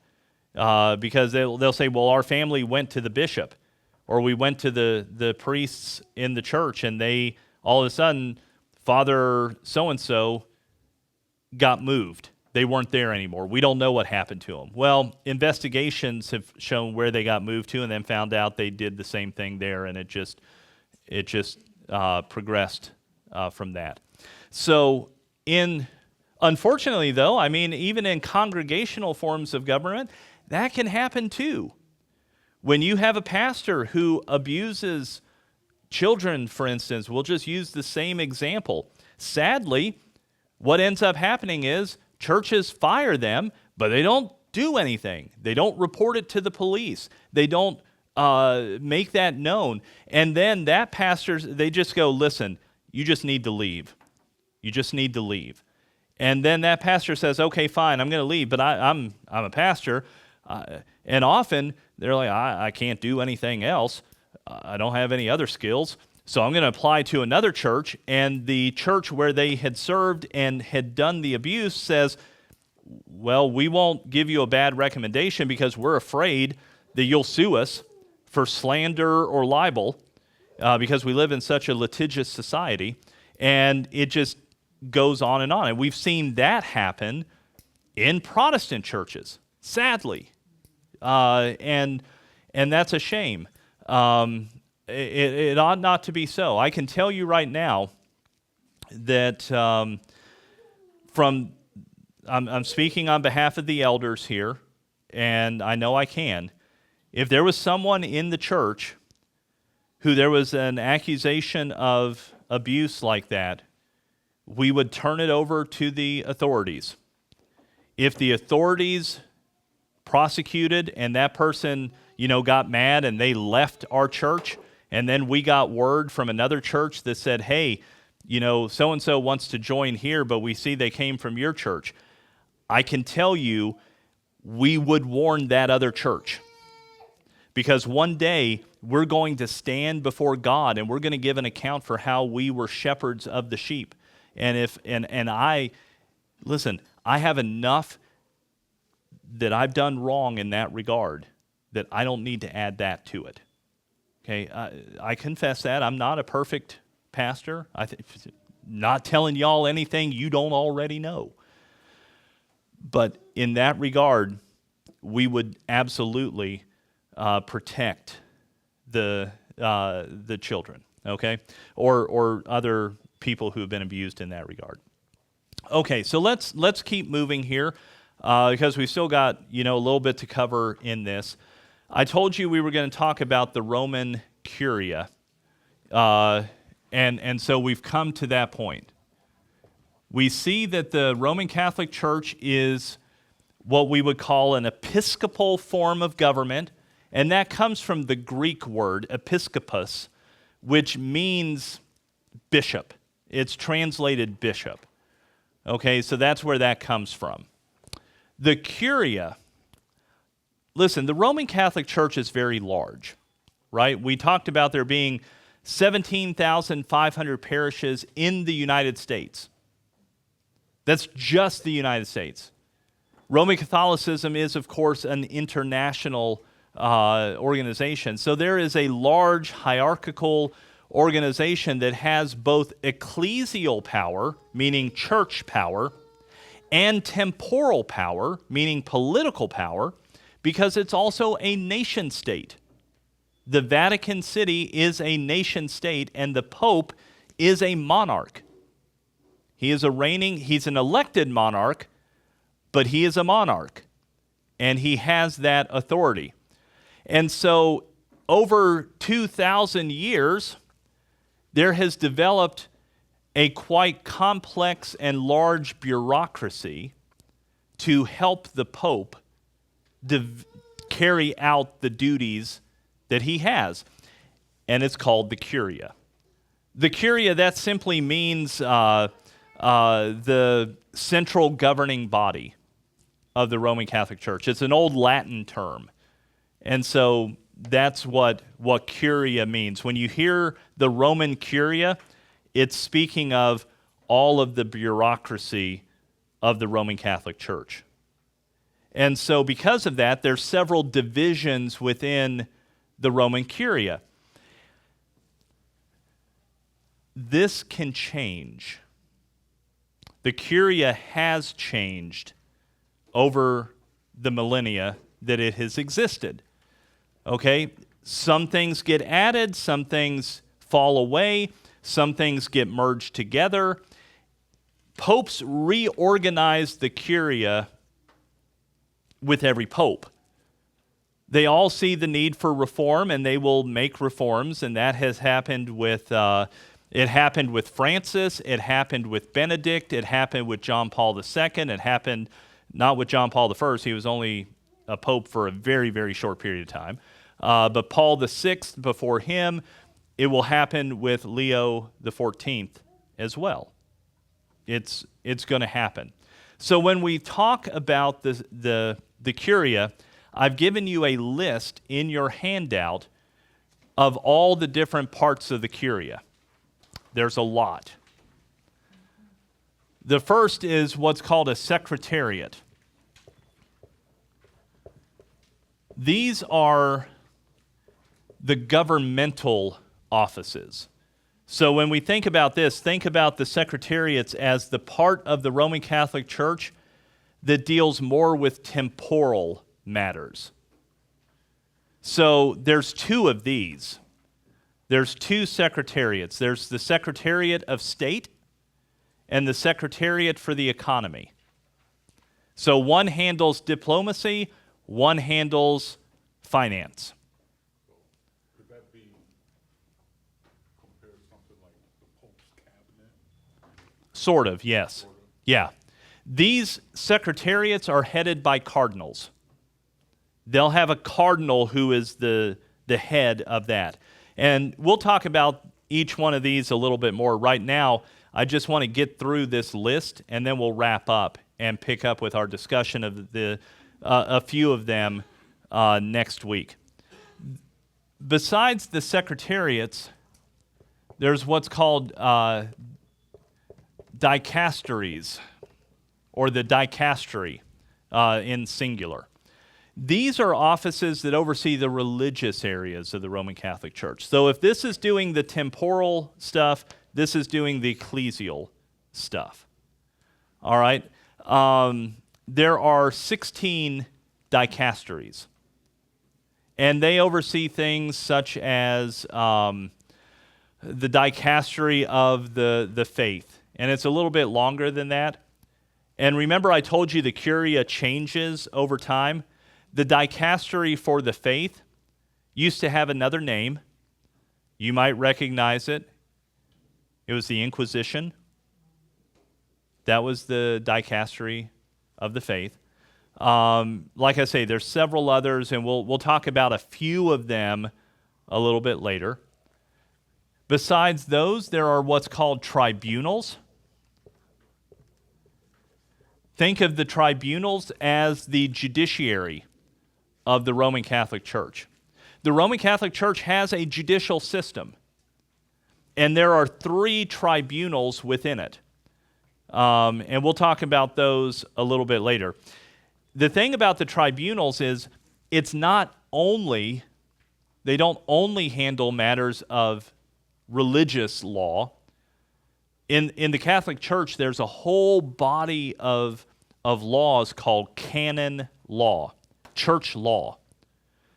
Because they'll say, well, our family went to the bishop, or we went to the priests in the church, and they, all of a sudden, Father so-and-so got moved. They weren't there anymore. We don't know what happened to them. Well, investigations have shown where they got moved to, and then found out they did the same thing there, and it just progressed from that. So unfortunately, though, I mean, even in congregational forms of government, that can happen too. When you have a pastor who abuses children, for instance, we'll just use the same example. Sadly, what ends up happening is churches fire them, but they don't do anything. They don't report it to the police. They don't make that known. And then that pastor, they just go, listen, you just need to leave. You just need to leave. And then that pastor says, okay, fine, I'm going to leave, but I'm a pastor. And often they're like, I can't do anything else. I don't have any other skills. So I'm going to apply to another church. And the church where they had served and had done the abuse says, well, we won't give you a bad recommendation because we're afraid that you'll sue us for slander or libel because we live in such a litigious society. And it just goes on. And we've seen that happen in Protestant churches, sadly. And that's a shame. It ought not to be so. I can tell you right now that I'm speaking on behalf of the elders here, and I know I can. If there was someone in the church who there was an accusation of abuse like that, we would turn it over to the authorities. If the authorities prosecuted and that person, got mad and they left our church, and then we got word from another church that said, hey, so-and-so wants to join here, but we see they came from your church. I can tell you, we would warn that other church. Because one day, we're going to stand before God, and we're going to give an account for how we were shepherds of the sheep. Listen, I have enough that I've done wrong in that regard that I don't need to add that to it. Okay, I confess that. I'm not a perfect pastor. Not telling y'all anything you don't already know. But in that regard, we would absolutely protect the children, okay, or other people who have been abused in that regard. Okay, so let's keep moving here because we still got a little bit to cover in this. I told you we were going to talk about the Roman Curia, and so we've come to that point. We see that the Roman Catholic Church is what we would call an episcopal form of government, and that comes from the Greek word episkopos, which means bishop. It's translated bishop. Okay, so that's where that comes from. The Curia, listen, the Roman Catholic Church is very large, right? We talked about there being 17,500 parishes in the United States. That's just the United States. Roman Catholicism is, of course, an international organization. So there is a large hierarchical organization that has both ecclesial power, meaning church power, and temporal power, meaning political power, because it's also a nation state. The Vatican City is a nation state, and the Pope is a monarch. He's an elected monarch, but he is a monarch, and he has that authority. And so over 2,000 years, there has developed a quite complex and large bureaucracy to help the Pope carry out the duties that he has, and it's called the Curia. The Curia, that simply means the central governing body of the Roman Catholic Church. It's an old Latin term. And so that's what Curia means. When you hear the Roman Curia, it's speaking of all of the bureaucracy of the Roman Catholic Church. And so because of that, there's several divisions within the Roman Curia. This can change. The Curia has changed over the millennia that it has existed. Okay? Some things get added, some things fall away, some things get merged together. Popes reorganize the Curia with every pope. They all see the need for reform, and they will make reforms, and that has happened with it happened with Francis, it happened with Benedict, it happened with John Paul II, it happened not with John Paul I, he was only a pope for a very, very short period of time, but Paul VI before him. It will happen with Leo XIV as well. It's going to happen. So when we talk about the Curia, I've given you a list in your handout of all the different parts of the Curia. There's a lot. The first is what's called a secretariat. These are the governmental offices. So when we think about this, think about the secretariats as the part of the Roman Catholic Church that deals more with temporal matters. So there's two of these. There's two secretariats. There's the Secretariat of State and the Secretariat for the Economy. So one handles diplomacy, one handles finance. Could that be compared to something like the Pope's cabinet? Sort of, yes. Yeah. These secretariats are headed by cardinals. They'll have a cardinal who is the head of that. And we'll talk about each one of these a little bit more. Right now, I just want to get through this list, and then we'll wrap up and pick up with our discussion of a few of them next week. Besides the secretariats, there's what's called dicasteries, or the dicastery in singular. These are offices that oversee the religious areas of the Roman Catholic Church. So if this is doing the temporal stuff, this is doing the ecclesial stuff. All right? There are 16 dicasteries, and they oversee things such as the dicastery of the faith, and it's a little bit longer than that. And remember, I told you the curia changes over time. The dicastery for the faith used to have another name. You might recognize it. It was the Inquisition. That was the dicastery of the faith. Like I say, there's several others, and we'll talk about a few of them a little bit later. Besides those, there are what's called tribunals. Think of the tribunals as the judiciary of the Roman Catholic Church. The Roman Catholic Church has a judicial system, and there are 3 tribunals within it. And we'll talk about those a little bit later. The thing about the tribunals is they don't only handle matters of religious law. In the Catholic Church, there's a whole body of laws called canon law, church law,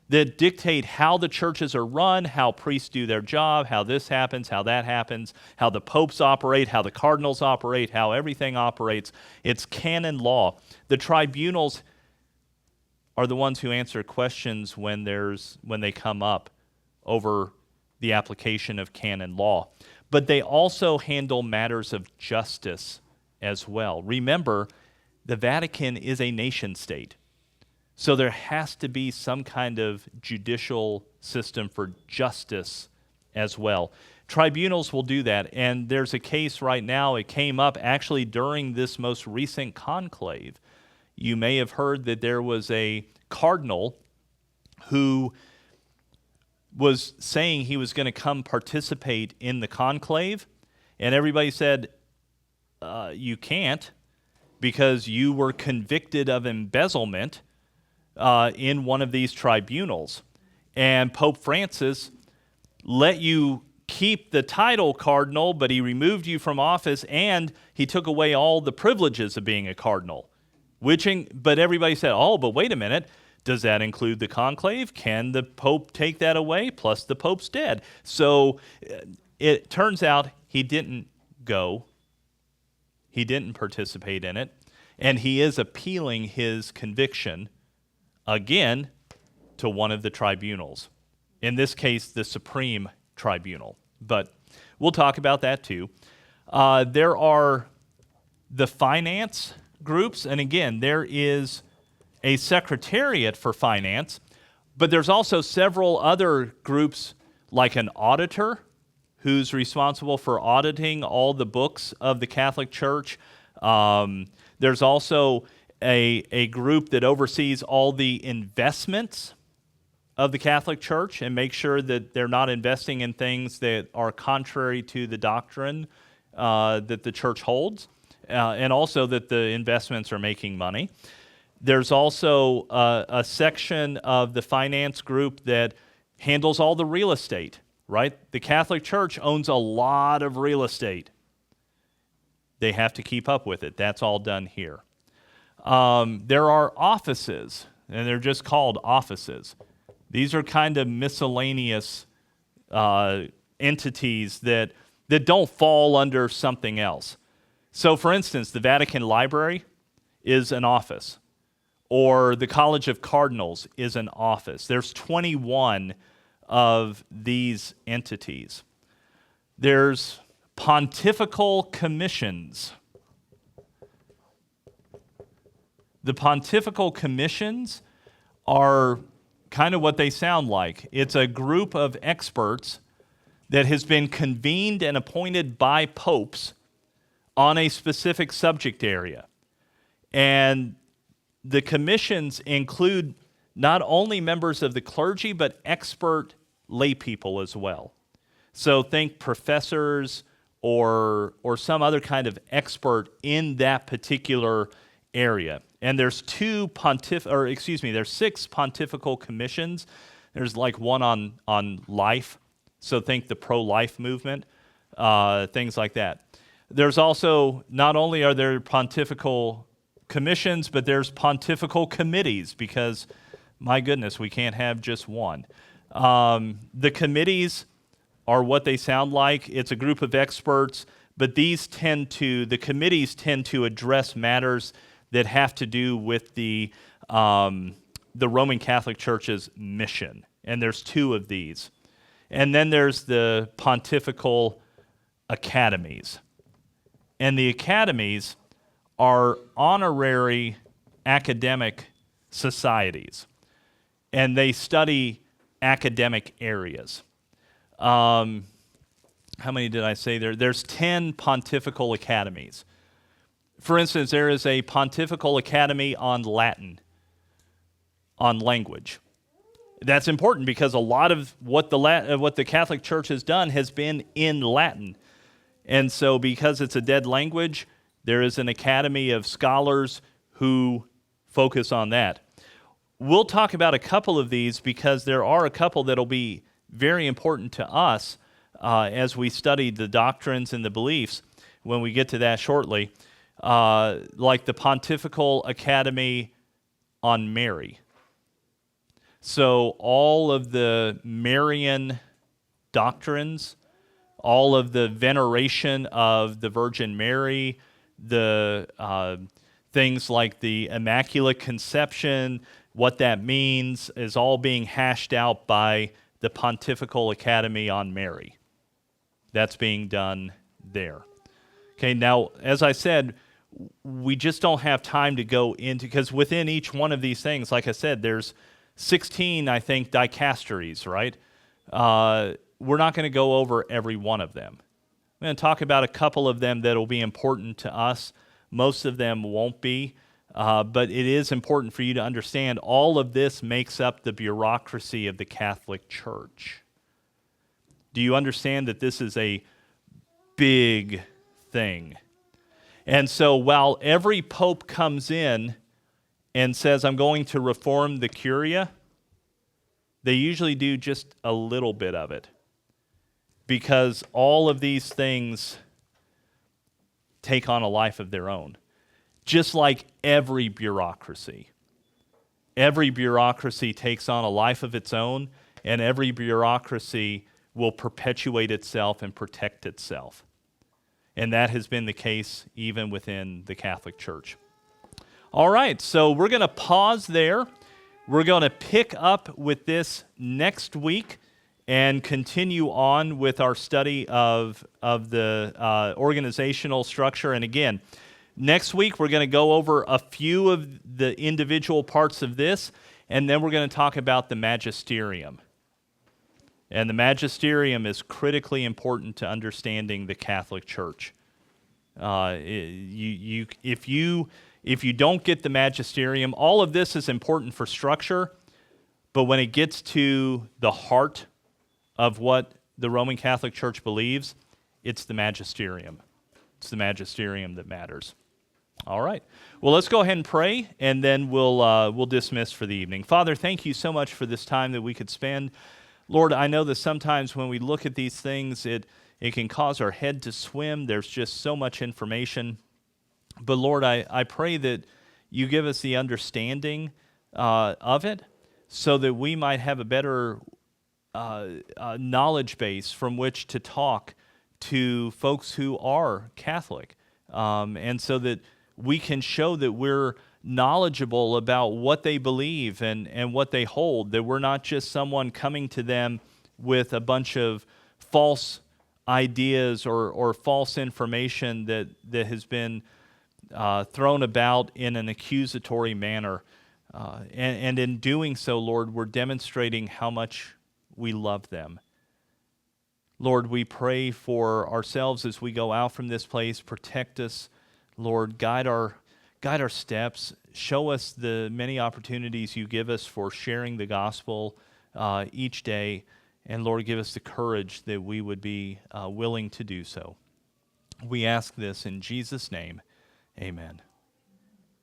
that dictate how the churches are run, how priests do their job, how this happens, how that happens, how the popes operate, how the cardinals operate, how everything operates. It's canon law. The tribunals are the ones who answer questions when they come up over the application of canon law. But they also handle matters of justice as well. Remember, the Vatican is a nation state. So there has to be some kind of judicial system for justice as well. Tribunals will do that, and there's a case right now, it came up actually during this most recent conclave. You may have heard that there was a cardinal who was saying he was going to come participate in the conclave, and everybody said, you can't, because you were convicted of embezzlement in one of these tribunals. And Pope Francis let you keep the title cardinal, but he removed you from office, and he took away all the privileges of being a cardinal. But everybody said, oh, but wait a minute, does that include the conclave? Can the Pope take that away? Plus the Pope's dead. So it turns out he didn't go. He didn't participate in it. And he is appealing his conviction, again, to one of the tribunals. In this case, the Supreme Tribunal. But we'll talk about that too. There are the finance groups, and again, there is a secretariat for finance, but there's also several other groups like an auditor who's responsible for auditing all the books of the Catholic Church. There's also a group that oversees all the investments of the Catholic Church and make sure that they're not investing in things that are contrary to the doctrine that the church holds, and also that the investments are making money. There's also a section of the finance group that handles all the real estate, right? The Catholic Church owns a lot of real estate. They have to keep up with it. That's all done here. There are offices, and they're just called offices. These are kind of miscellaneous entities that don't fall under something else. So, for instance, the Vatican Library is an office, or the College of Cardinals is an office. There's 21 of these entities. There's pontifical commissions. The pontifical commissions are kind of what they sound like. It's a group of experts that has been convened and appointed by popes on a specific subject area. And the commissions include not only members of the clergy, but expert lay people as well. So think professors or some other kind of expert in that particular area. And there's there's 6 pontifical commissions. There's like one on life. So think the pro-life movement, things like that. There's also, not only are there pontifical commissions, but there's pontifical committees because, my goodness, we can't have just one. The committees are what they sound like. It's a group of experts, but the committees tend to address matters that have to do with the Roman Catholic Church's mission. And there's 2 of these. And then there's the pontifical academies. And the academies are honorary academic societies. And they study academic areas. How many did I say there? There's 10 pontifical academies. For instance, there is a pontifical academy on Latin, on language. That's important because a lot of what the Catholic Church has done has been in Latin. And so because it's a dead language, there is an academy of scholars who focus on that. We'll talk about a couple of these because there are a couple that will be very important to us as we study the doctrines and the beliefs when we get to that shortly, like the Pontifical Academy on Mary. So all of the Marian doctrines, all of the veneration of the Virgin Mary, the things like the Immaculate Conception, what that means is all being hashed out by the Pontifical Academy on Mary. That's being done there. Okay, now, as I said, we just don't have time to go into, because within each one of these things, like I said, there's 16, I think, dicasteries, right? We're not going to go over every one of them. I'm going to talk about a couple of them that will be important to us. Most of them won't be, but it is important for you to understand all of this makes up the bureaucracy of the Catholic Church. Do you understand that this is a big thing? And so while every pope comes in and says, I'm going to reform the Curia, they usually do just a little bit of it, because all of these things take on a life of their own, just like every bureaucracy. Every bureaucracy takes on a life of its own, and every bureaucracy will perpetuate itself and protect itself. And that has been the case even within the Catholic Church. All right, so we're going to pause there. We're going to pick up with this next week and continue on with our study of the organizational structure. And again, next week we're going to go over a few of the individual parts of this, and then we're going to talk about the magisterium. And the magisterium is critically important to understanding the Catholic Church. If you don't get the magisterium, all of this is important for structure, but when it gets to the heart of what the Roman Catholic Church believes, it's the magisterium. It's the magisterium that matters. All right. Well, let's go ahead and pray, and then we'll dismiss for the evening. Father, thank you so much for this time that we could spend. Lord, I know that sometimes when we look at these things, it can cause our head to swim. There's just so much information. But Lord, I pray that you give us the understanding of it so that we might have a better knowledge base from which to talk to folks who are Catholic, and so that we can show that we're knowledgeable about what they believe and what they hold, that we're not just someone coming to them with a bunch of false ideas or false information that has been thrown about in an accusatory manner. And in doing so, Lord, we're demonstrating how much we love them. Lord, we pray for ourselves as we go out from this place. Protect us, Lord. Guide our steps. Show us the many opportunities you give us for sharing the gospel each day. And Lord, give us the courage that we would be willing to do so. We ask this in Jesus' name. Amen.